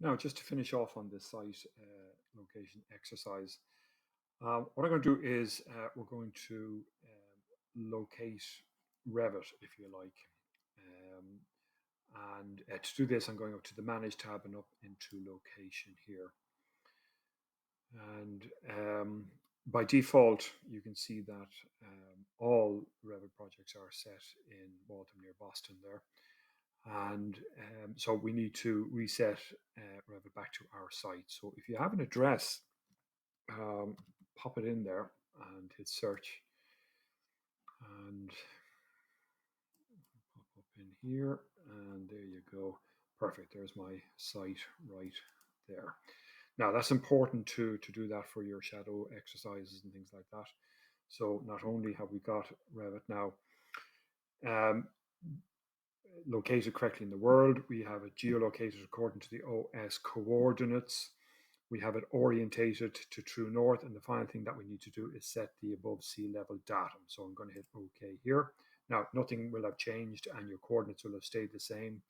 Now, just to finish off on this site location exercise, what I'm going to do is we're going to locate Revit, if you like. Um, and to do this, I'm going up to the Manage tab and up into Location here. And by default, you can see that all Revit projects are set in Waltham near Boston there. And so we need to reset Revit back to our site. So if you have an address, pop it in there and hit search and pop up in here. And there you go. Perfect. There's my site right there. Now that's important to do that for your shadow exercises and things like that. So not only have we got Revit now um, located correctly in the world, we have it geolocated according to the OS coordinates. We have it orientated to true north. And the final thing that we need to do is set the above sea level datum. So I'm going to hit OK here. Now, nothing will have changed and your coordinates will have stayed the same,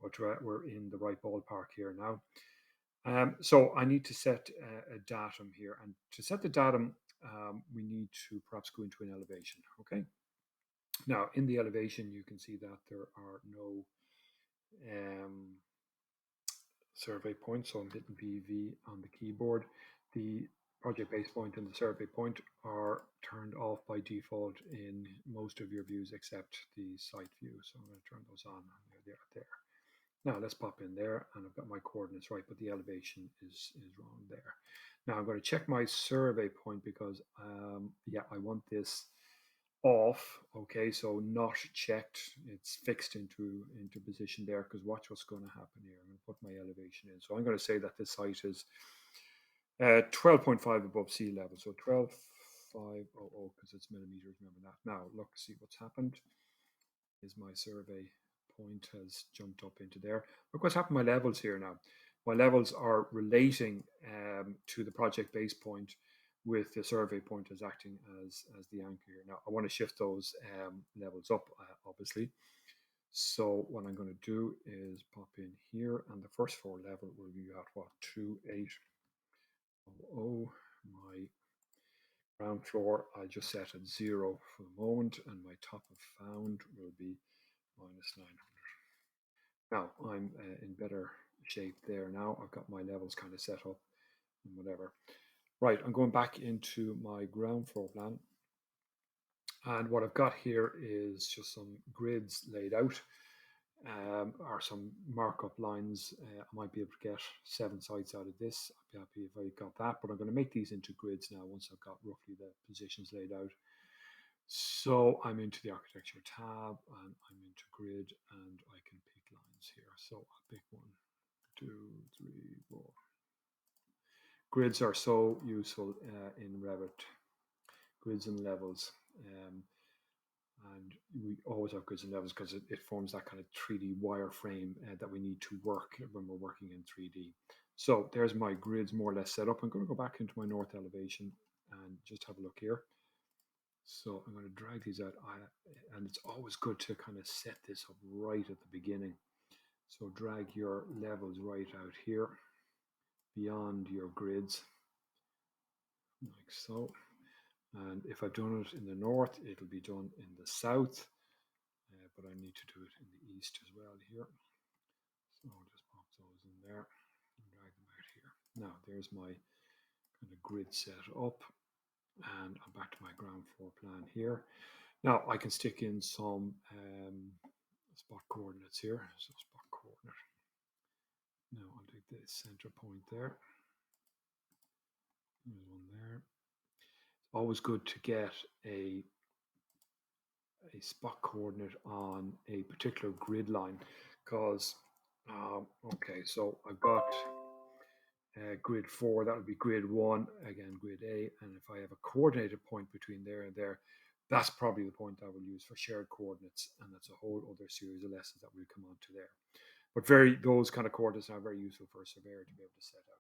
but we're in the right ballpark here now. So I need to set a datum here. And to set the datum, we need to perhaps go into an elevation. Okay. Now, in the elevation, you can see that there are no survey points. So I'm hitting VV on the keyboard. The project base point and the survey point are turned off by default in most of your views except the site view. So I'm going to turn those on. There. Now let's pop in there, and I've got my coordinates right, but the elevation is wrong there. Now I'm going to check my survey point because yeah, I want this off. Okay, so not checked. It's fixed into position there, because watch what's going to happen here. I'm going to put my elevation in. So I'm going to say that this site is 12.5 above sea level. So 12,500, because it's millimeters. Remember that. Now look, see what's happened. Is my survey point has jumped up into there. Look what's happened to my levels here now. My levels are relating to the project base point, with the survey point as acting as the anchor here. Now I want to shift those levels up, obviously. So what I'm going to do is pop in here, and the first four level will be at what, 2800. My ground floor I'll just set at 0 for the moment, and my top of found will be -900. Now I'm in better shape there now. I've got my levels kind of set up and whatever. Right, I'm going back into my ground floor plan. And what I've got here is just some grids laid out, or some markup lines. I might be able to get 7 sites out of this. I'd be happy if I got that, but I'm going to make these into grids now once I've got roughly the positions laid out. So I'm into the architecture tab, and I'm into grid, and I can pick lines here. So I'll pick 1, 2, 3, 4. Grids are so useful in Revit. Grids and levels. And we always have grids and levels because it forms that kind of 3D wireframe that we need to work when we're working in 3D. So there's my grids more or less set up. I'm going to go back into my north elevation and just have a look here. So I'm going to drag these out, and it's always good to kind of set this up right at the beginning. So drag your levels right out here beyond your grids, like so. And if I've done it in the north, it'll be done in the south, but I need to do it in the east as well here. So I'll just pop those in there and drag them out here. Now there's my kind of grid set up, and I'm back to my ground floor plan here. Now I can stick in some spot coordinates here. So spot coordinate. Now I'll take the center point there. There's one there. It's always good to get a spot coordinate on a particular grid line, because okay, so I've got grid 4, that would be grid 1, again grid A, and if I have a coordinated point between there and there, that's probably the point I will use for shared coordinates, and that's a whole other series of lessons that we'll come on to there. But those kind of coordinates are very useful for a surveyor to be able to set out